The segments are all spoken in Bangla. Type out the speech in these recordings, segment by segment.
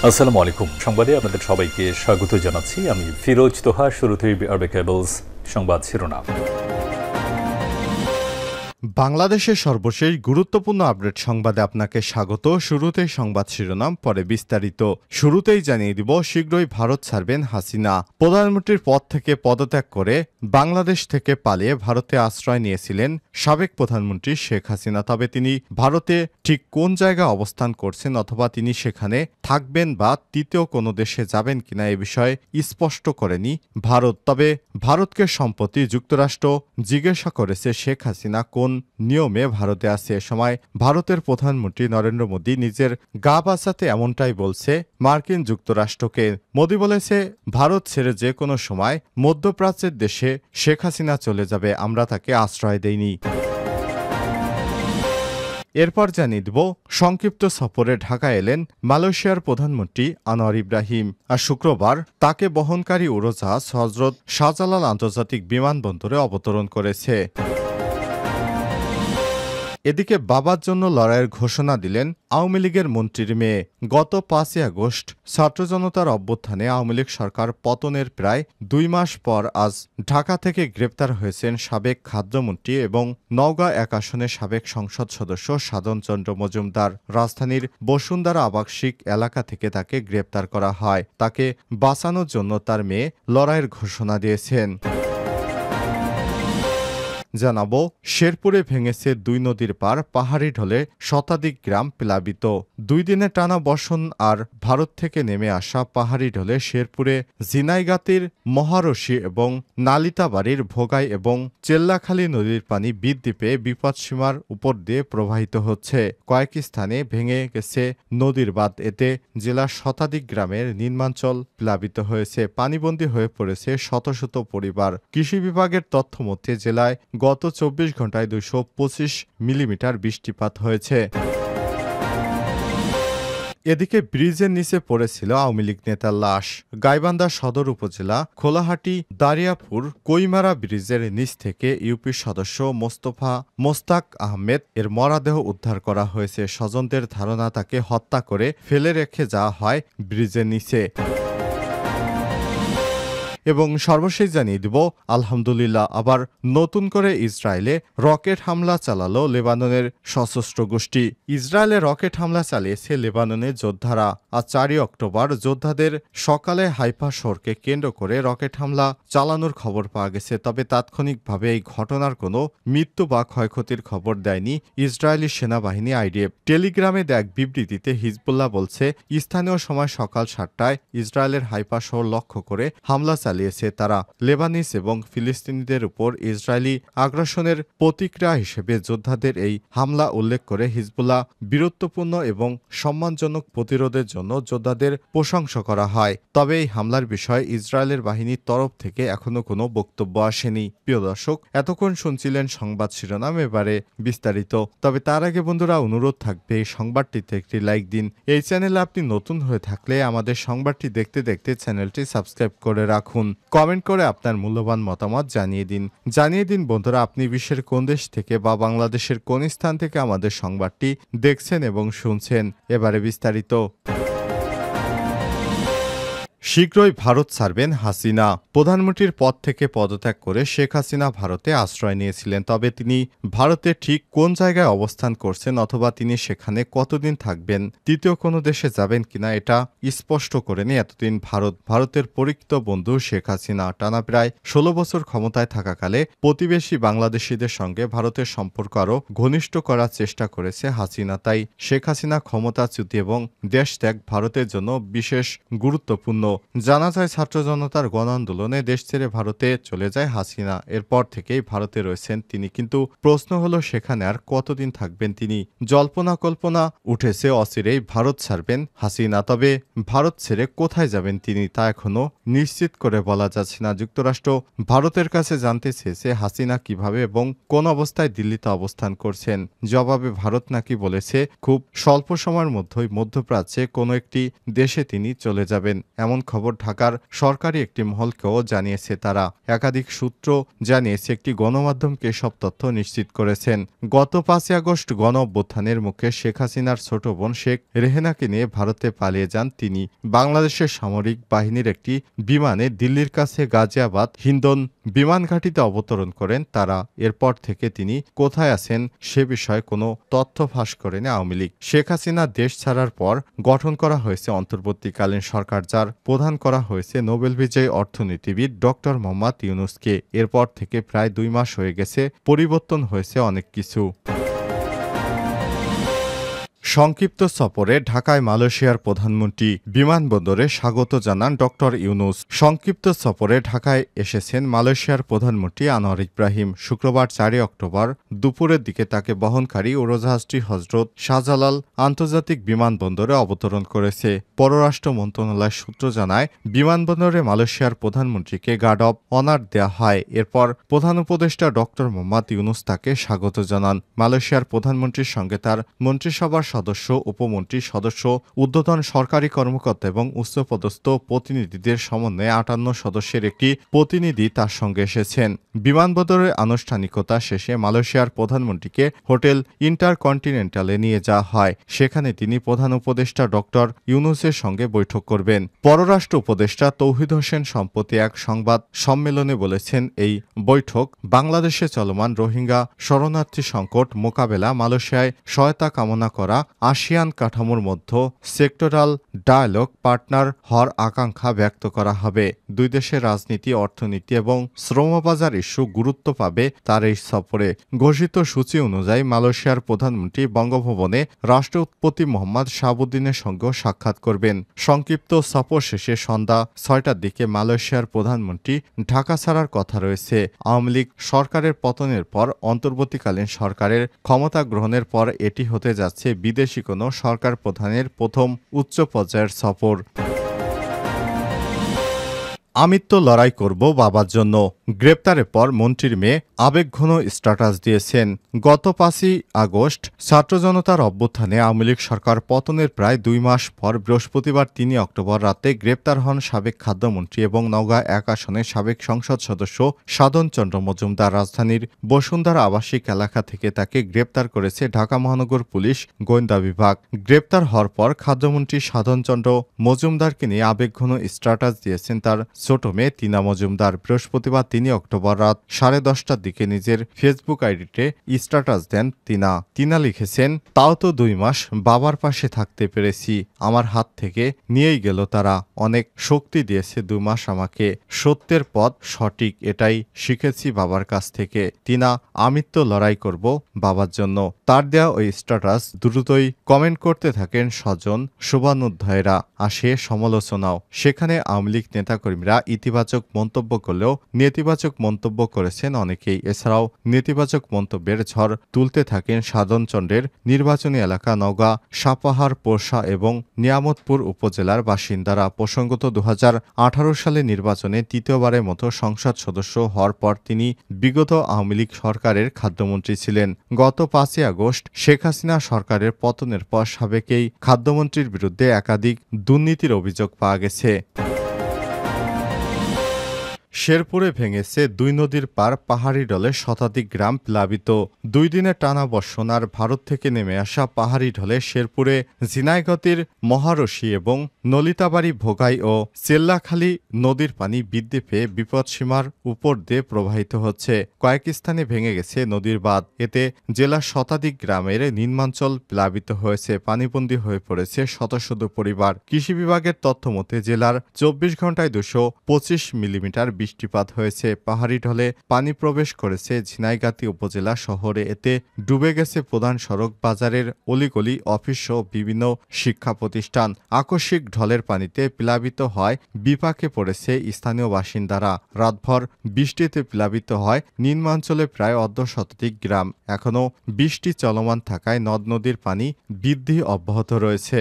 আসসালামু আলাইকুম। সংবাদে আপনাদের সবাইকে স্বাগত জানাচ্ছি। আমি ফিরোজ তোহা। শুরুতেই আরবে কেবলস সংবাদ শিরোনাম। বাংলাদেশের সর্বশেষ গুরুত্বপূর্ণ আপডেট সংবাদে আপনাকে স্বাগত। শুরুতেই সংবাদ শিরোনাম, পরে বিস্তারিত। শুরুতেই জানিয়ে দিব, শীঘ্রই ভারত ছাড়বেন হাসিনা। প্রধানমন্ত্রীর পদ থেকে পদত্যাগ করে বাংলাদেশ থেকে পালিয়ে ভারতে আশ্রয় নিয়েছিলেন সাবেক প্রধানমন্ত্রী শেখ হাসিনা। তবে তিনি ভারতে ঠিক কোন জায়গায় অবস্থান করছেন অথবা তিনি সেখানে থাকবেন বা তৃতীয় কোনো দেশে যাবেন কিনা এ বিষয়ে স্পষ্ট করেনি ভারত। তবে ভারতকে সম্প্রতি যুক্তরাষ্ট্র জিজ্ঞাসা করেছে শেখ হাসিনা কোন নিয়মে ভারতে আছে। এ সময় ভারতের প্রধানমন্ত্রী নরেন্দ্র মোদী নিজের গা বাঁচাতে এমনটাই বলছে মার্কিন যুক্তরাষ্ট্রকে। মোদী বলেছে, ভারত ছেড়ে যে কোনো সময় মধ্যপ্রাচ্যের দেশে শেখ হাসিনা চলে যাবে, আমরা তাকে আশ্রয় দেইনি। এরপর জানিয়ে দেব, সংক্ষিপ্ত সফরে ঢাকা এলেন মালয়েশিয়ার প্রধানমন্ত্রী আনোয়ার ইব্রাহিম। আর শুক্রবার তাকে বহনকারী উড়োজাহাজ হজরত শাহজালাল আন্তর্জাতিক বিমানবন্দরে অবতরণ করেছে। এদিকে বাবার জন্য লড়াইয়ের ঘোষণা দিলেন আওয়ামী লীগের মন্ত্রীর মেয়ে। গত ৫ই আগস্ট ছাত্র জনতার অভ্যুত্থানে আওয়ামী লীগ সরকার পতনের প্রায় ২ মাস পর আজ ঢাকা থেকে গ্রেপ্তার হয়েছেন সাবেক খাদ্যমন্ত্রী এবং নওগাঁ ১ আসনের সাবেক সংসদ সদস্য সাধন চন্দ্র মজুমদার। রাজধানীর বসুন্ধরা আবাসিক এলাকা থেকে তাকে গ্রেপ্তার করা হয়। তাকে বাঁচানোর জন্য তার মেয়ে লড়াইয়ের ঘোষণা দিয়েছেন। জানাবো, শেরপুরে ভেঙেছে ২ নদীর পার, পাহাড়ি ঢলে শতাধিক গ্রাম প্লাবিত। ২ দিনে টানা বর্ষণ আর ভারত থেকে নেমে আসা পাহাড়ি ঢলে শেরপুরে ঝিনাইগাতির মহারশি এবং নালিতাবাড়ির ভোগাই এবং চেল্লাখালী নদীর পানি বৃদ্ধি পেয়ে বিপদসীমার উপর দিয়ে প্রবাহিত হচ্ছে। কয়েক স্থানে ভেঙে গেছে নদীর বাঁধ। এতে জেলার শতাধিক গ্রামের নিম্নাঞ্চল প্লাবিত হয়েছে। পানিবন্দী হয়ে পড়েছে শত শত পরিবার। কৃষি বিভাগের তথ্য মতে জেলায় গত ২৪ ঘন্টায় ২২৫ মিলিমিটার বৃষ্টিপাত হয়েছে। এদিকে ব্রিজের নিচে পড়েছিল আওয়ামী লীগ নেতার লাশ। গাইবান্ধা সদর উপজেলা খোলাহাটি দারিয়াপুর কৈমারা ব্রিজের নিচ থেকে ইউপি সদস্য মোস্তাক আহমেদ এর মরদেহ উদ্ধার করা হয়েছে। স্বজনদের ধারণা তাকে হত্যা করে ফেলে রেখে যাওয়া হয় ব্রিজের নিচে। এবং সর্বশেষ জানিয়ে দিব, আলহামদুলিল্লাহ, আবার নতুন করে ইসরায়েলে রকেট হামলা চালালো লেবাননের সশস্ত্র গোষ্ঠী। ইসরায়েলে রকেট হামলা চালিয়েছে লেবাননের যোদ্ধারা। আজ ৪ই অক্টোবর যোদ্ধাদের সকালে হাইফা শহরকে কেন্দ্র করে রকেট হামলা চালানোর খবর পাওয়া গেছে। তবে তাৎক্ষণিকভাবে এই ঘটনার কোনো মৃত্যু বা ক্ষয়ক্ষতির খবর দেয়নি ইসরায়েলি সেনাবাহিনী আইডিএফ। টেলিগ্রামে এক বিবৃতিতে হিজবুল্লাহ বলছে, স্থানীয় সময় সকাল ৭টায় ইসরায়েলের হাইফা শহর লক্ষ্য করে হামলা চালিয়েছে তারা। লেবানিজ এবং ফিলিস্তিনিদের উপর ইসরায়েলি আগ্রাসনের প্রতিক্রিয়া হিসেবে যোদ্ধাদের এই হামলা উল্লেখ করে হিজবুল্লাহ বীরত্বপূর্ণ এবং সম্মানজনক প্রতিরোধের জন্য যোদ্ধাদের প্রশংসা করা হয়। তবে এই হামলার বিষয়ে ইসরায়েলের বাহিনীর তরফ থেকে এখনো কোনো বক্তব্য আসেনি। প্রিয় দর্শক, এতক্ষণ শুনছিলেন সংবাদ শিরোনাম, এবারে বিস্তারিত। তবে তার আগে বন্ধুরা, অনুরোধ থাকবে এই সংবাদটিতে একটি লাইক দিন। এই চ্যানেলে আপনি নতুন হয়ে থাকলে আমাদের সংবাদটি দেখতে দেখতে চ্যানেলটি সাবস্ক্রাইব করে রাখুন। কমেন্ট করে আপনার মূল্যবান মতামত জানিয়ে দিন বন্ধুরা, আপনি বিশ্বের কোন দেশ থেকে বা বাংলাদেশের কোন স্থান থেকে আমাদের সংবাদটি দেখছেন এবং শুনছেন। এবারে বিস্তারিত। শীঘ্রই ভারত ছাড়বেন হাসিনা। প্রধানমন্ত্রীর পদ থেকে পদত্যাগ করে শেখ হাসিনা ভারতে আশ্রয় নিয়েছিলেন। তবে তিনি ভারতে ঠিক কোন জায়গায় অবস্থান করছেন অথবা তিনি সেখানে কতদিন থাকবেন, তৃতীয় কোনো দেশে যাবেন কিনা এটা স্পষ্ট করেনি এতদিন ভারতের পরিচিত বন্ধু শেখ হাসিনা। টানা প্রায় ১৬ বছর ক্ষমতায় থাকাকালে প্রতিবেশী বাংলাদেশিদের সঙ্গে ভারতের সম্পর্ক আরও ঘনিষ্ঠ করার চেষ্টা করেছে হাসিনা। তাই শেখ হাসিনা ক্ষমতাচ্যুতি এবং দেশ ত্যাগ ভারতের জন্য বিশেষ গুরুত্বপূর্ণ। জানা যায়, ছাত্র জনতার গণ আন্দোলনে দেশ ছেড়ে ভারতে চলে যায় হাসিনা। এরপর থেকেই ভারতে রয়েছেন তিনি। কিন্তু প্রশ্ন হলো, সেখানে আর কতদিন থাকবেন তিনি? জল্পনা কল্পনা উঠেছে অচিরেই ভারত ছাড়বেন হাসিনা। তবে ভারত ছেড়ে কোথায় যাবেন তিনি তা এখনো নিশ্চিত করে বলা যাচ্ছে না। যুক্তরাষ্ট্র ভারতের কাছে জানতে চেয়েছে হাসিনা কিভাবে এবং কোন অবস্থায় দিল্লিতে অবস্থান করছেন। জবাবে ভারত নাকি বলেছে, খুব স্বল্প সময়ের মধ্যেই মধ্যপ্রাচ্যে কোনো একটি দেশে তিনি চলে যাবেন। এমন খবর ঢাকার সরকারি একটি মহলকেও বলেও জানিয়েছে তারা। একাধিক সূত্র জানিয়েছে একটি গণমাধ্যমকে এসব তথ্য নিশ্চিত করেছেন। গত 5 আগস্ট গণ অভ্যুত্থানের মুখে শেখ হাসিনার ছোট বোন শেখ রেহেনাকে নিয়ে ভারতে পালিয়ে যান তিনি। বাংলাদেশের সামরিক বাহিনীর একটি বিমানে দিল্লির কাছে গাজিয়াবাদ হিন্দন বিমান ঘাঁটিতে অবতরণ করেন তারা। এরপর থেকে তিনি কোথায় আছেন সে বিষয়ে কোনো তথ্য ফাঁস করেনি আওয়ামী লীগ। শেখ হাসিনা দেশ ছাড়ার পর গঠন করা হয়েছে অন্তর্বর্তীকালীন সরকার, যার প্রধান করা হয়েছে নোবেল বিজয়ী অর্থনীতিবিদ ডক্টর মোহাম্মদ ইউনূসকে। এরপর থেকে প্রায় 2 মাস হয়ে গেছে, পরিবর্তন হয়েছে অনেক কিছু। সংক্ষিপ্ত সফরে ঢাকায় মালয়েশিয়ার প্রধানমন্ত্রী, বিমানবন্দরে স্বাগত জানান ডক্টর ইউনূস। সংক্ষিপ্ত সফরে ঢাকায় এসেছেন মালয়েশিয়ার প্রধানমন্ত্রী আনোয়ার ইব্রাহিম। শুক্রবার 4 অক্টোবর দুপুরের দিকে তাকে বহনকারী উড়োজাহাজটি হজরত শাহজালাল আন্তর্জাতিক বিমানবন্দরে অবতরণ করেছে। পররাষ্ট্র মন্ত্রণালয় সূত্র জানায়, বিমানবন্দরে মালয়েশিয়ার প্রধানমন্ত্রীকে গার্ড অব অনার দেওয়া হয়। এরপর প্রধান উপদেষ্টা ডক্টর মোহাম্মদ ইউনূস তাকে স্বাগত জানান। মালয়েশিয়ার প্রধানমন্ত্রীর সঙ্গে তার মন্ত্রিসভার সদস্য, উপমন্ত্রী, সদস্য, ঊর্ধ্বতন সরকারি কর্মকর্তা এবং উচ্চপদস্থ প্রতিনিধিদের সমন্বয়ে 58 সদস্যের একটি প্রতিনিধি তার সঙ্গে এসেছেন। বিমানবন্দরের আনুষ্ঠানিকতা শেষে মালয়েশিয়ার প্রধানমন্ত্রীকে হোটেল ইন্টারকন্টিনেন্টালে নিয়ে যাওয়া হয়। সেখানে তিনি প্রধান উপদেষ্টা ডক্টর ইউনূসের সঙ্গে বৈঠক করবেন। পররাষ্ট্র উপদেষ্টা তৌহিদ হোসেন সম্প্রতি এক সংবাদ সম্মেলনে বলেছেন, এই বৈঠক বাংলাদেশে চলমান রোহিঙ্গা শরণার্থী সংকট মোকাবেলা, মালয়েশিয়ায় সহায়তা কামনা করা, আসিয়ান কাঠামোর মধ্যে সেক্টরাল ডায়ালগ পার্টনার হওয়ার আকাঙ্ক্ষা ব্যক্ত করা হবে। দুই দেশের রাজনীতি, অর্থনীতি এবং শ্রমবাজার ইস্যু গুরুত্ব পাবে তার এই সফরে। ঘোষিত সূচি অনুযায়ী মালয়েশিয়ার প্রধানমন্ত্রী বঙ্গভবনে রাষ্ট্রপতি মোহাম্মদ শাহাবুদ্দিনের সঙ্গেও সাক্ষাৎ করবেন। সংক্ষিপ্ত সফর শেষে সন্ধ্যা 6টার দিকে মালয়েশিয়ার প্রধানমন্ত্রী ঢাকা ছাড়ার কথা রয়েছে। আওয়ামী লীগ সরকারের পতনের পর অন্তর্বর্তীকালীন সরকারের ক্ষমতা গ্রহণের পর এটি হতে যাচ্ছে বিদেশি কোনো সরকার প্রধানের প্রথম উচ্চ পর্যায়ের সফর। আমিত্ব লড়াই করব বাবার জন্য। গ্রেপ্তারের পর মন্ত্রীর মেয়ে আবেগঘন স্ট্যাটাস দিয়েছেন। গত 5 আগস্ট ছাত্র জনতার অভ্যুত্থানে আওয়ামী লীগ সরকার পতনের প্রায় 2 মাস পর বৃহস্পতিবার 3 অক্টোবর রাতে গ্রেপ্তার হন সাবেক খাদ্যমন্ত্রী এবং নওগাঁ 1 আসনের সাবেক সংসদ সদস্য সাধন চন্দ্র মজুমদার। রাজধানীর বসুন্ধরা আবাসিক এলাকা থেকে তাকে গ্রেপ্তার করেছে ঢাকা মহানগর পুলিশ গোয়েন্দা বিভাগ। গ্রেপ্তার হওয়ার পর খাদ্যমন্ত্রী সাধন চন্দ্র মজুমদারকে নিয়ে আবেগঘন স্ট্যাটাস দিয়েছেন তার ছোট মেয়ে টিনা মজুমদার। বৃহস্পতিবার 3 অক্টোবর রাত 10:30টার দিকে নিজের ফেসবুক আইডিতে স্ট্যাটাস দেন তিনা লিখেছেন, তাও তো 2 মাস বাবার পাশে থাকতে পেরেছি, আমার হাত থেকে নিয়েই গেল তারা। অনেক শক্তি দিয়েছে 2 মাস আমাকে। সত্যের পথ সঠিক, এটাই শিখেছি বাবার কাছ থেকে। টিনা, আমিত্ব লড়াই করব বাবার জন্য। তার দেয়া ওই স্ট্যাটাস দ্রুতই কমেন্ট করতে থাকেন স্বজন, শুভানুধ্যায়ীরা, আসে সমালোচনাও। সেখানে আওয়ামী লীগ নেতাকর্মীরা ইতিবাচক মন্তব্য করলেও নেতিবাচক মন্তব্য করেছেন অনেকেই। এছাড়াও নেতিবাচক মন্তব্যের ঝড় তুলতে থাকেন সাধন চন্দ্রের নির্বাচনী এলাকা নওগাঁ, সাপাহার, পোরশা এবং নিয়ামতপুর উপজেলার বাসিন্দারা। প্রসঙ্গত 2018 সালে নির্বাচনে তৃতীয়বারের মতো সংসদ সদস্য হওয়ার পর তিনি বিগত আওয়ামী লীগ সরকারের খাদ্যমন্ত্রী ছিলেন। গত 5 আগস্ট শেখ হাসিনা সরকারের পতনের পর সাবেক এই খাদ্যমন্ত্রীর বিরুদ্ধে একাধিক দুর্নীতির অভিযোগ পাওয়া গেছে। শেরপুরে ভেঙেছে 2 নদীর পার পাহাড়ি ঢলে শতাধিক গ্রাম প্লাবিত। 2 দিনের টানা বর্ষণ আর ভারত থেকে নেমে আসা পাহাড়ি ঢলে শেরপুরে ঝিনাইগতির মহারশি এবং নলিতাবাড়ি, ভোগাই ও চেল্লাখালী নদীর পানি বৃদ্ধি পেয়ে বিপদসীমার উপর দিয়ে প্রবাহিত হচ্ছে। কয়েক স্থানে ভেঙে গেছে নদীর বাঁধ। এতে জেলার শতাধিক গ্রামের নিম্নাঞ্চল প্লাবিত হয়েছে। পানিবন্দী হয়ে পড়েছে শত শত পরিবার। কৃষি বিভাগের তথ্য মতে জেলার 24 ঘন্টায় 225 মিলিমিটার বৃষ্টিপাত হয়েছে। পাহাড়ি ঢলে পানি প্রবেশ করেছে ঝিনাইগাতি উপজেলা শহরে। এতে ডুবে গেছে প্রধান সড়ক, বাজারের অলিগলি, অফিস সহ বিভিন্ন শিক্ষা প্রতিষ্ঠান। আকস্মিক ঢলের পানিতে প্লাবিত হয় বিপাকে পড়েছে স্থানীয় বাসিন্দারা। রাতভর বৃষ্টিতে প্লাবিত হয় নিম্নাঞ্চলে প্রায় অর্ধশতাধিক গ্রাম। এখনও বৃষ্টি চলমান থাকায় নদ নদীর পানি বৃদ্ধি অব্যাহত রয়েছে।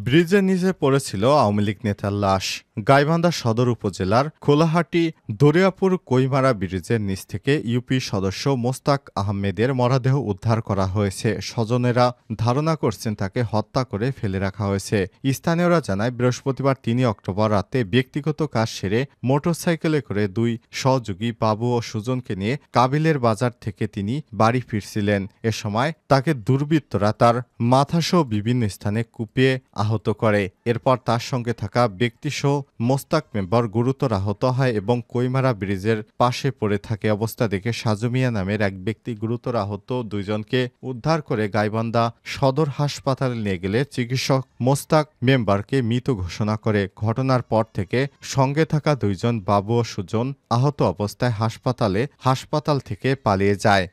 ব্রিজের নিচে পড়েছিল আওয়ামী লীগ নেতার লাশ। গাইবান্ধা সদর উপজেলার খোলাহাটি দরিয়াপুর কৈমারা ব্রিজের নিচ থেকে ইউপি সদস্য মোস্তাক আহমেদের মরদেহ উদ্ধার করা হয়েছে। স্বজনেরা ধারণা করছেন তাকে হত্যা করে ফেলে রাখা হয়েছে। স্থানীয়রা জানায়, বৃহস্পতিবার ৩ অক্টোবর রাতে ব্যক্তিগত কাজ সেরে মোটরসাইকেলে করে দুই সহযোগী বাবু ও সুজনকে নিয়ে কাবিলের বাজার থেকে তিনি বাড়ি ফিরছিলেন। এ সময় তাকে দুর্বৃত্তরা তার মাথাসহ বিভিন্ন স্থানে কুপিয়ে আহত করে। এরপর তার সঙ্গে থাকা ব্যক্তিসহ মোস্তাক মেম্বার গুরুতর আহত হয় এবং কৈমারা ব্রিজের পাশে পড়ে থাকে। অবস্থা দেখে সাজু মিয়া নামের এক ব্যক্তি গুরুতর আহত দুইজনকে উদ্ধার করে গাইবান্ধা সদর হাসপাতালে নিয়ে গেলে চিকিৎসক মোস্তাক মেম্বারকে মৃত ঘোষণা করে। ঘটনার পর থেকে সঙ্গে থাকা দুইজন বাবু ও সুজন আহত অবস্থায় হাসপাতাল থেকে পালিয়ে যায়।